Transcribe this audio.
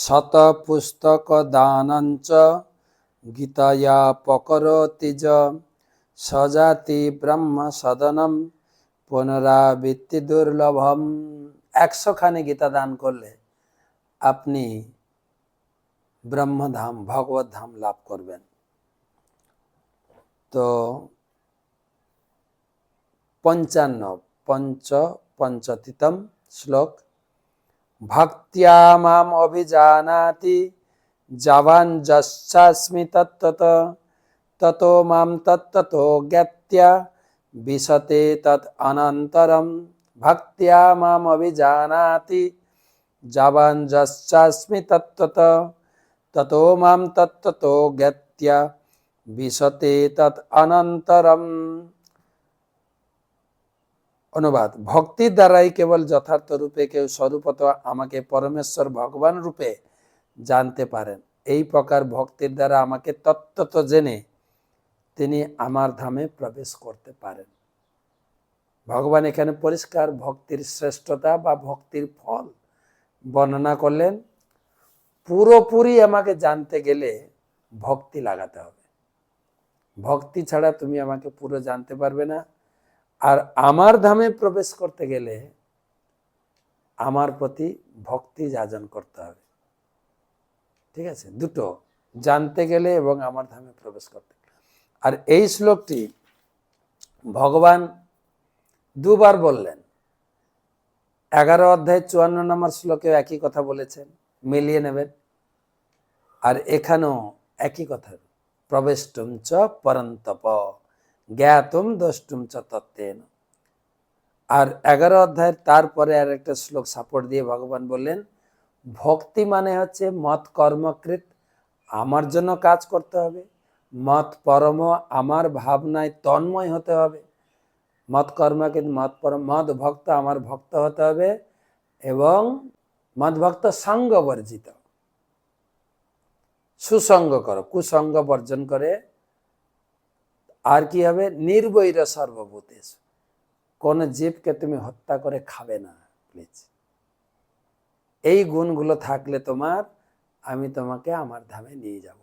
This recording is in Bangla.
শতপুস্তক দানঞ্চ গীতায়া পকরতি য সজাতি ব্রহ্ম সদনম পুনরাবৃত্তি দুর্লভম। 100 খানি গীতা দান করলে আপনি ব্রহ্মধাম ভগবত ধাম লাভ করবেন। তো 55 শ্লোক। ভক্তিয়া মাম অভিজানাতি যাবান যস্যাস্মি তত্ত্বত ততো মাম তত্ত্বতো জ্ঞাত্যা বিশতে তৎ অনন্তরম। ভক্তিয়া মাম অভিজানাতি যাবান যস্যাস্মি তত্ত্বত ততো মাম তত্ত্বতো জ্ঞাত্যা বিশতে তৎ অনন্তরম। অনুবাদ: ভক্তির দ্বারাই কেবল যথার্থ রূপে কেউ স্বরূপত আমাকে পরমেশ্বর ভগবান রূপে জানতে পারেন। এই প্রকার ভক্তির দ্বারা আমাকে তত্ত্বত জেনে তিনি আমার ধামে প্রবেশ করতে পারেন। ভগবান এখানে পরিষ্কার ভক্তির শ্রেষ্ঠতা বা ভক্তির ফল বর্ণনা করলেন। পুরোপুরি আমাকে জানতে গেলে ভক্তি লাগাতে হবে। ভক্তি ছাড়া তুমি আমাকে পুরো জানতে পারবে না। আর আমার ধামে প্রবেশ করতে গেলে আমার প্রতি ভক্তি যাজন করতে হবে। ঠিক আছে, দুটো, জানতে গেলে এবং আমার ধামে প্রবেশ করতে। আর এই শ্লোকটি ভগবান দুবার বললেন। 11 অধ্যায় 54 নম্বর শ্লোকে একই কথা বলেছেন, মিলিয়ে নেবেন। আর এখানেও একই কথা, প্রবেষ্টুম চ পরন্তপ জ্ঞাতুম দ্রষ্টুম চ তত্ত্বেন। আর 11 অধ্যায়ের তারপরে আর একটা শ্লোক সাপোর্ট দিয়ে ভগবান বললেন, ভক্তি মানে হচ্ছে মত কর্মকৃত, আমার জন্য কাজ করতে হবে। মত পরম, আমার ভাবনায় তন্ময় হতে হবে। মত কর্মকৃত মত পরম, মদ ভক্ত, আমার ভক্ত হতে হবে। এবং মদ ভক্ত সঙ্গ বর্জিত, সুসঙ্গ করো, কুসঙ্গ বর্জন করে। আর কি হবে? নির্বৈর সর্বভূতেষ, কোন জীবকে তুমি হত্যা করে খাবে না, প্লিজ। এই গুণগুলো থাকলে আমি তোমাকে আমার ধামে নিয়ে যাব।